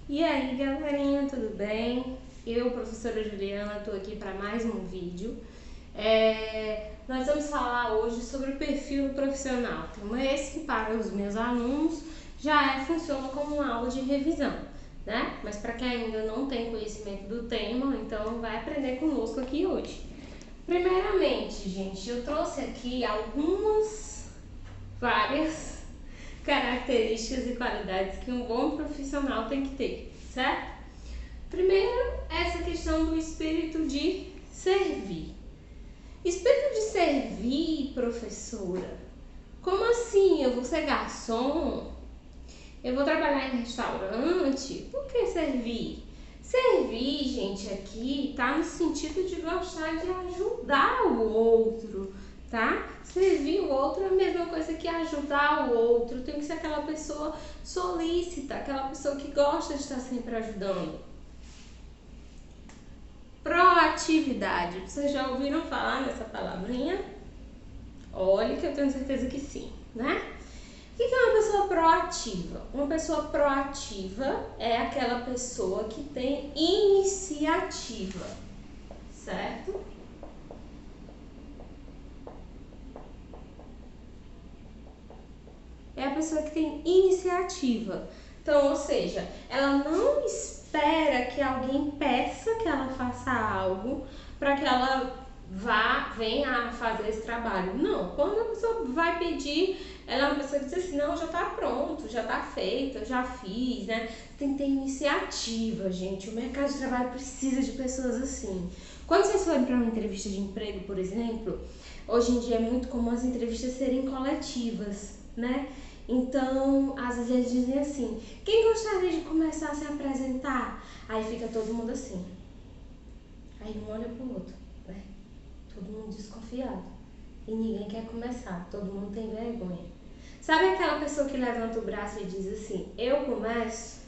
E aí, galerinha, tudo bem? Eu, professora Juliana, estou aqui para mais um vídeo. Nós vamos falar hoje sobre o perfil do profissional. Então, esse para os meus alunos funciona como uma aula de revisão, né? Mas para quem ainda não tem conhecimento do tema, então vai aprender conosco aqui hoje. Primeiramente, gente, eu trouxe aqui várias características e qualidades que um bom profissional tem que ter, certo? Primeiro, essa questão do espírito de servir. Espírito de servir, professora? Como assim? Eu vou ser garçom? Eu vou trabalhar em restaurante? Por que servir? Servir, gente, aqui tá no sentido de gostar de ajudar o outro, tá? Servir o outro é a mesma coisa que ajudar o outro. Tem que ser aquela pessoa solícita, aquela pessoa que gosta de estar sempre ajudando. Proatividade. Vocês já ouviram falar nessa palavrinha? Olha que eu tenho certeza que sim, né? O que é uma pessoa proativa? Uma pessoa proativa é aquela pessoa que tem iniciativa, certo? É a pessoa que tem iniciativa. Então, ou seja, ela não espera que alguém peça que ela faça algo para que ela venha a fazer esse trabalho. Não, quando a pessoa vai pedir, ela é uma pessoa que diz assim, não, já tá pronto, já tá feito, eu já fiz, né? Tem que ter iniciativa, gente. O mercado de trabalho precisa de pessoas assim. Quando vocês forem para uma entrevista de emprego, por exemplo, hoje em dia é muito comum as entrevistas serem coletivas, né? Então, às vezes eles dizem assim, quem gostaria de começar a se apresentar? Aí fica todo mundo assim. Aí um olha pro outro, né? Todo mundo desconfiado. E ninguém quer começar, todo mundo tem vergonha. Sabe aquela pessoa que levanta o braço e diz assim, eu começo?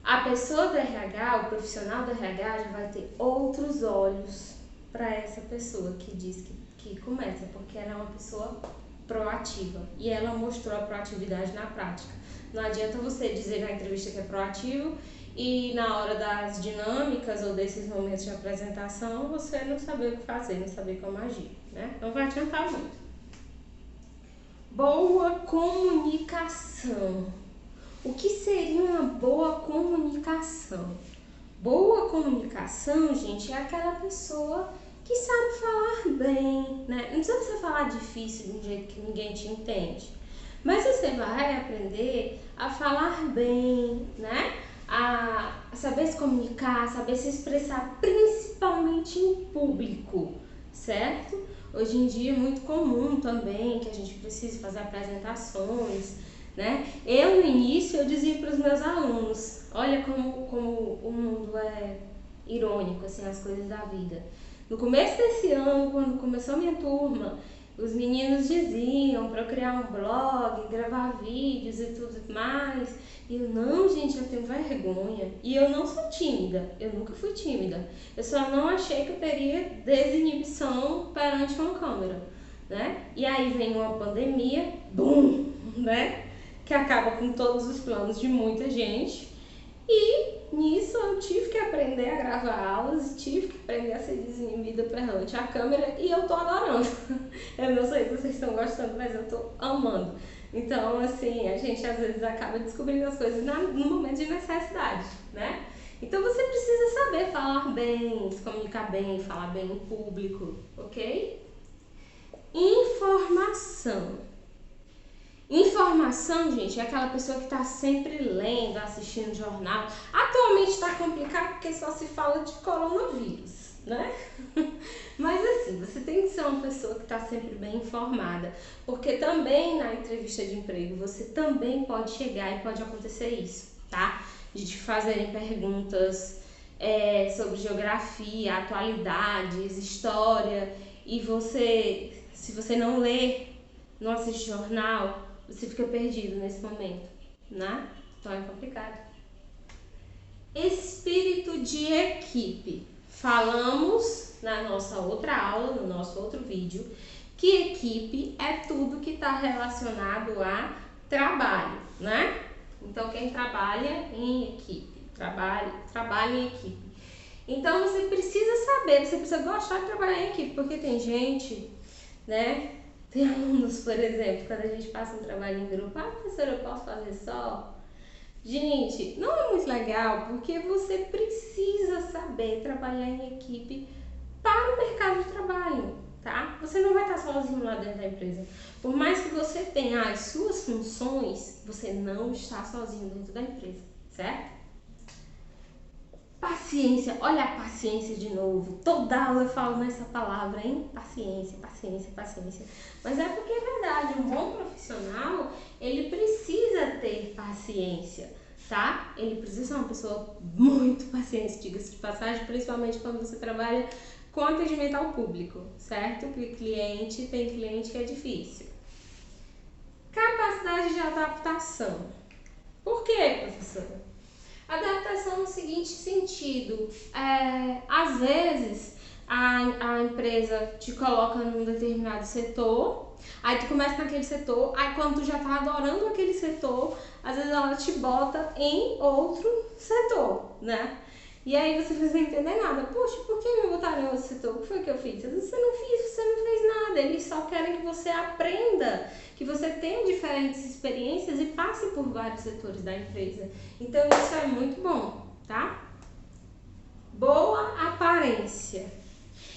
A pessoa do RH, o profissional do RH já vai ter outros olhos para essa pessoa que diz que começa, porque ela é uma pessoa proativa e ela mostrou a proatividade na prática. Não adianta você dizer na entrevista que é proativo e na hora das dinâmicas ou desses momentos de apresentação você não saber o que fazer, não saber como agir, né? Não vai adiantar muito. Boa comunicação. O que seria uma boa comunicação? Boa comunicação, gente, é aquela pessoa que sabe falar bem, né? Não precisa você falar difícil de um jeito que ninguém te entende, mas você vai aprender a falar bem, né? A saber se comunicar, saber se expressar, principalmente em público, certo? Hoje em dia é muito comum também que a gente precise fazer apresentações, né? Eu no início eu dizia para os meus alunos, olha como o mundo é irônico, assim, as coisas da vida. No começo desse ano, quando começou a minha turma, os meninos diziam para eu criar um blog, gravar vídeos e tudo mais. E eu, não, gente, eu tenho vergonha. E eu não sou tímida, eu nunca fui tímida. Eu só não achei que eu teria desinibição perante uma câmera, né? E aí vem uma pandemia, bum, né? Que acaba com todos os planos de muita gente. E nisso eu tive que aprender a gravar aulas, tive que aprender a ser desinibida perante a câmera e eu tô adorando. Eu não sei se vocês estão gostando, mas eu tô amando. Então, assim, a gente às vezes acaba descobrindo as coisas no momento de necessidade, né? Então você precisa saber falar bem, se comunicar bem, falar bem em público, ok? Informação. Informação, gente, é aquela pessoa que está sempre lendo, assistindo jornal. Atualmente está complicado porque só se fala de coronavírus, né? Mas assim, você tem que ser uma pessoa que está sempre bem informada, porque também na entrevista de emprego você também pode chegar e pode acontecer isso, tá? De te fazerem perguntas sobre geografia, atualidades, história, e você, se você não lê, não assiste jornal, você fica perdido nesse momento, né? Então é complicado. Espírito de equipe. Falamos na nossa outra aula, no nosso outro vídeo, que equipe é tudo que está relacionado a trabalho, né? Então, quem trabalha em equipe, trabalha em equipe. Então, você precisa saber, você precisa gostar de trabalhar em equipe, porque tem gente, né? Tem alunos, por exemplo, quando a gente passa um trabalho em grupo, professora, eu posso fazer só? Gente, não é muito legal, porque você precisa saber trabalhar em equipe para o mercado de trabalho, tá? Você não vai estar sozinho lá dentro da empresa. Por mais que você tenha as suas funções, você não está sozinho dentro da empresa, certo? Paciência, olha a paciência de novo. Toda aula eu falo nessa palavra, hein? Paciência, paciência, paciência. Mas é porque é verdade, um bom profissional, ele precisa ter paciência, tá? Ele precisa ser uma pessoa muito paciente, diga-se de passagem, principalmente quando você trabalha com atendimento ao público, certo? Porque tem cliente que é difícil. Capacidade de adaptação. Por quê, professora? Adaptação no seguinte sentido, às vezes a empresa te coloca num determinado setor, aí tu começa naquele setor, aí quando tu já tá adorando aquele setor, às vezes ela te bota em outro setor, né? E aí você não entender nada. Poxa, por que me botaram em outro setor? O que foi que eu fiz? Às vezes você não fez nada. Eles só querem que você aprenda, que você tenha diferentes experiências e passe por vários setores da empresa. Então isso é muito bom, tá? Boa aparência.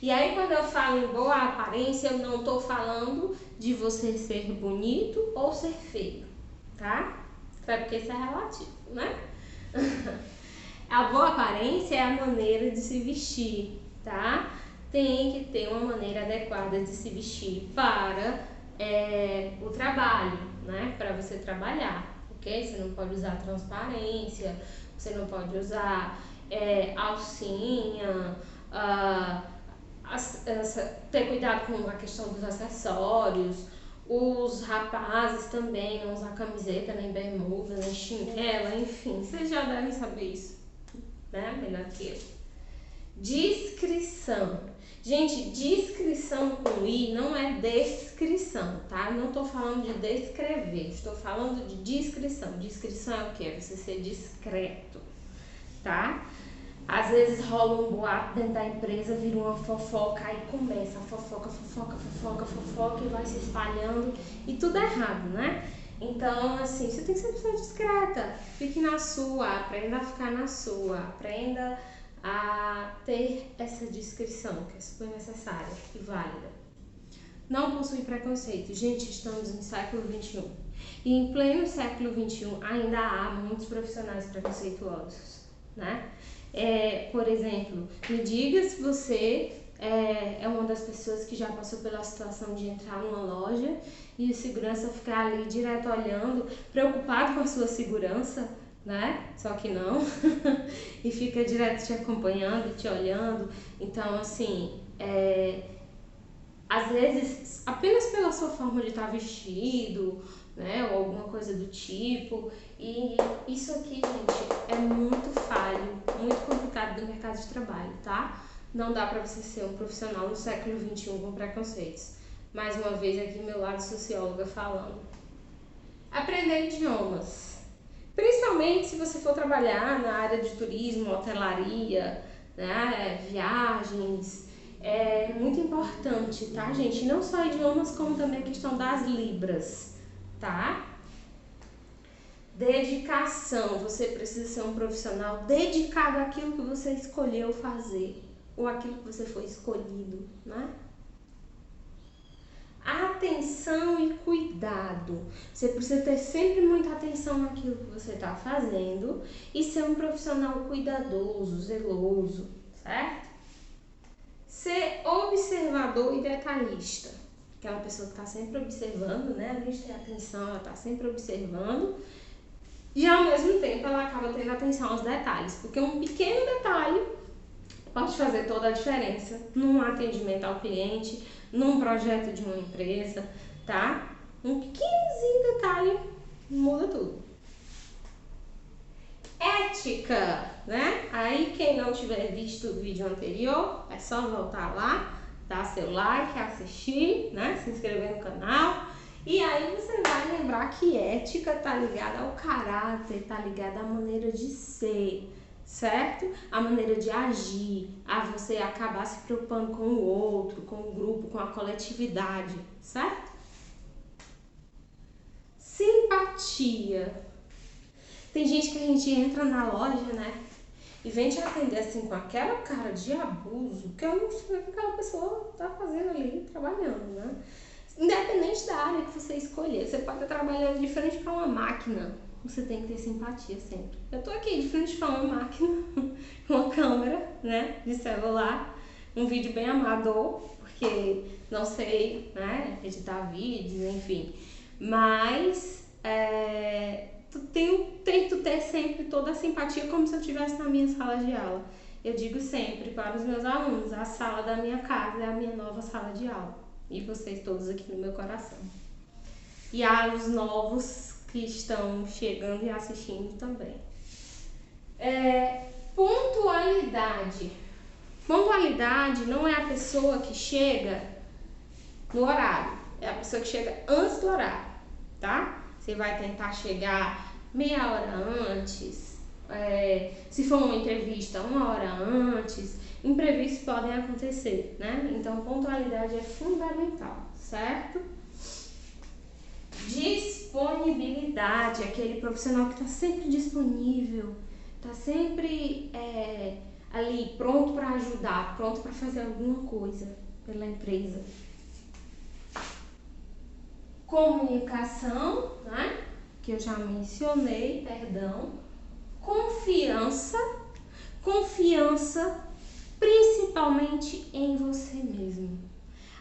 E aí quando eu falo em boa aparência, eu não tô falando de você ser bonito ou ser feio, tá? Até porque isso é relativo, né? A boa aparência é a maneira de se vestir, tá? Tem que ter uma maneira adequada de se vestir para o trabalho, né? Para você trabalhar, ok? Você não pode usar transparência, você não pode usar alcinha, ter cuidado com a questão dos acessórios. Os rapazes também não usar camiseta, nem bermuda, nem chinela, enfim, vocês já devem saber isso, né? Melhor que eu. Descrição. Gente, descrição com I não é descrição, tá? Não tô falando de descrever, estou falando de descrição. Descrição é o quê? É você ser discreto, tá? Às vezes rola um boato dentro da empresa, vira uma fofoca, aí começa a fofoca e vai se espalhando e tudo é errado, né? Então, assim, você tem que ser uma pessoa discreta, fique na sua, aprenda a ficar na sua, aprenda a ter essa discrição, que é super necessária e válida. Não possui preconceito. Gente, estamos no século XXI. E em pleno século XXI ainda há muitos profissionais preconceituosos, né? Por exemplo, me diga se você é uma das pessoas que já passou pela situação de entrar numa loja e o segurança ficar ali direto olhando, preocupado com a sua segurança, né? Só que não. E fica direto te acompanhando e te olhando. Então, assim, às vezes, apenas pela sua forma de estar vestido, né, ou alguma coisa do tipo. E isso aqui, gente, é muito falho, muito complicado do mercado de trabalho, tá? Não dá pra você ser um profissional no século XXI com preconceitos. Mais uma vez aqui meu lado socióloga falando. Aprender idiomas. Principalmente se você for trabalhar na área de turismo, hotelaria, né, viagens. É muito importante, tá, gente? Não só idiomas, como também a questão das libras, tá? Dedicação. Você precisa ser um profissional dedicado àquilo que você escolheu fazer, ou àquilo que você foi escolhido, né? Atenção e cuidado. Você precisa ter sempre muita atenção naquilo que você está fazendo e ser um profissional cuidadoso, zeloso, certo? Ser observador e detalhista. Aquela pessoa que está sempre observando, né? Além de ter atenção, ela está sempre observando. E ao mesmo tempo ela acaba tendo atenção aos detalhes. Porque um pequeno detalhe pode fazer toda a diferença num atendimento ao cliente, num projeto de uma empresa, tá? Um pequenozinho detalhe muda tudo. Ética, né? Aí quem não tiver visto o vídeo anterior, é só voltar lá, dar seu like, assistir, né? Se inscrever no canal E aí você vai lembrar que ética tá ligada ao caráter, tá ligada à maneira de ser, certo? A maneira de agir, a você acabar se preocupando com o outro, com o grupo, com a coletividade, certo? Simpatia. Tem gente que a gente entra na loja, né? E vem te atender assim com aquela cara de abuso, que eu não sei o que aquela pessoa tá fazendo ali, trabalhando, né? Independente da área que você escolher, você pode estar trabalhando de frente para uma máquina, você tem que ter simpatia sempre. Eu tô aqui de frente para uma máquina, uma câmera, né, de celular, um vídeo bem amador, porque não sei, né, editar vídeos, enfim. Mas tento ter sempre toda a simpatia como se eu estivesse na minha sala de aula. Eu digo sempre para os meus alunos, a sala da minha casa é a minha nova sala de aula. E vocês todos aqui no meu coração. E aos novos que estão chegando e assistindo também. Pontualidade. Pontualidade não é a pessoa que chega no horário, é a pessoa que chega antes do horário, tá? Você vai tentar chegar meia hora antes, se for uma entrevista, 1 hora antes. Imprevistos podem acontecer, né? Então, pontualidade é fundamental, certo? Disponibilidade, aquele profissional que está sempre disponível, está sempre ali pronto para ajudar, pronto para fazer alguma coisa pela empresa. Comunicação, né? Que eu já mencionei, perdão. Confiança principalmente em você mesmo.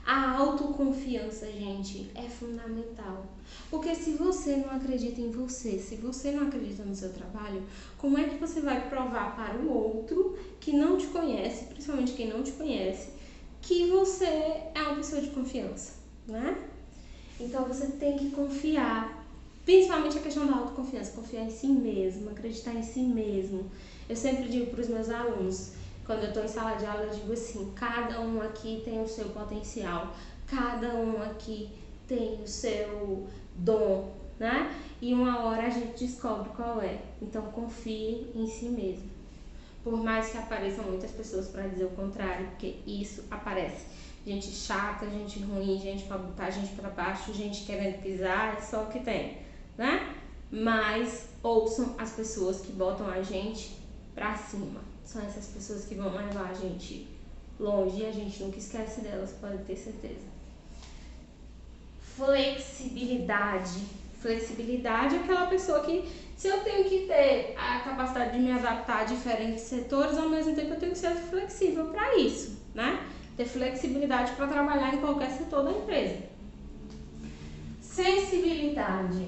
A autoconfiança, gente, é fundamental. Porque se você não acredita em você, se você não acredita no seu trabalho, como é que você vai provar para o outro que não te conhece, principalmente quem não te conhece, que você é uma pessoa de confiança, né? Então você tem que confiar, principalmente a questão da autoconfiança, confiar em si mesmo, acreditar em si mesmo. Eu sempre digo para os meus alunos, quando eu estou em sala de aula, eu digo assim, cada um aqui tem o seu potencial, cada um aqui tem o seu dom, né? E uma hora a gente descobre qual é. Então confie em si mesmo. Por mais que apareçam muitas pessoas para dizer o contrário, porque isso aparece. Gente chata, gente ruim, gente para botar a gente para baixo, gente querendo pisar, é só o que tem, né? Mas ouçam as pessoas que botam a gente para cima. São essas pessoas que vão levar a gente longe e a gente nunca esquece delas, pode ter certeza. Flexibilidade. Flexibilidade é aquela pessoa que, se eu tenho que ter a capacidade de me adaptar a diferentes setores, ao mesmo tempo eu tenho que ser flexível para isso, né? Ter flexibilidade para trabalhar em qualquer setor da empresa. Sensibilidade,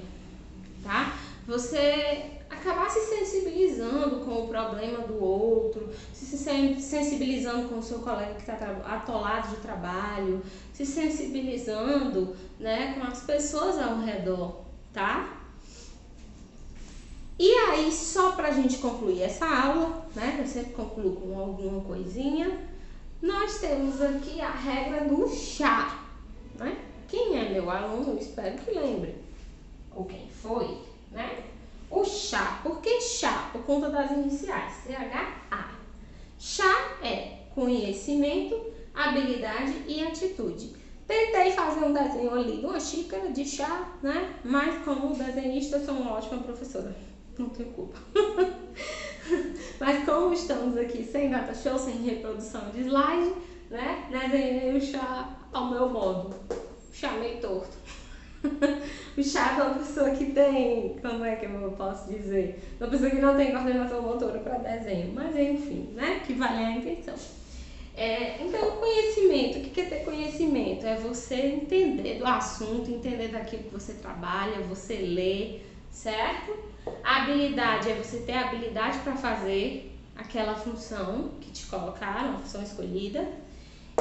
tá? Você acabar se sensibilizando com o problema do outro, se sensibilizando com o seu colega que está atolado de trabalho, se sensibilizando, né, com as pessoas ao redor, tá? E aí, só pra gente concluir essa aula, né, eu sempre concluo com alguma coisinha, nós temos aqui a regra do chá, né? Quem é meu aluno, eu espero que lembre, ou quem foi, né? O chá. Por que chá? Por conta das iniciais, CHA. Chá é conhecimento, habilidade e atitude. Tentei fazer um desenho ali de uma xícara de chá, né? Mas como desenhista, eu sou uma ótima professora. Não tenho culpa. Mas como estamos aqui sem data show, sem reprodução de slide, né? Desenhei o chá ao meu modo. Chá meio torto. O chá é uma pessoa que tem, como é que eu posso dizer? Uma pessoa que não tem coordenação motora para desenho, mas enfim, né? Que vale a intenção. Então, conhecimento, o que é ter conhecimento? É você entender do assunto, entender daquilo que você trabalha, você lê, certo? A habilidade é você ter a habilidade para fazer aquela função que te colocaram, a função escolhida.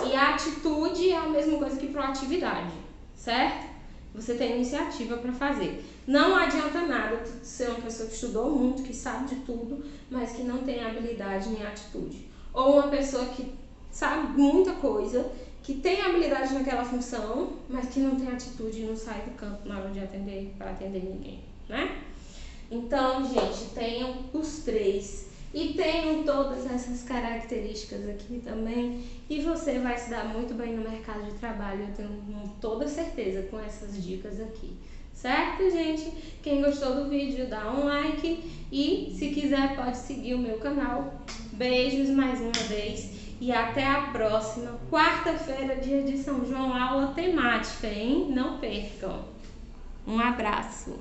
E a atitude é a mesma coisa que proatividade, certo? Você tem iniciativa para fazer. Não adianta nada ser uma pessoa que estudou muito, que sabe de tudo, mas que não tem habilidade nem atitude. Ou uma pessoa que sabe muita coisa, que tem habilidade naquela função, mas que não tem atitude e não sai do campo na hora de atender, para atender ninguém, né? Então, gente, tenham os 3 e tenham todas essas características aqui também e você vai se dar muito bem no mercado de trabalho, eu tenho toda certeza com essas dicas aqui. Certo, gente? Quem gostou do vídeo, dá um like e se quiser pode seguir o meu canal. Beijos mais uma vez e até a próxima. Quarta-feira, dia de São João, aula temática, hein? Não percam. Um abraço.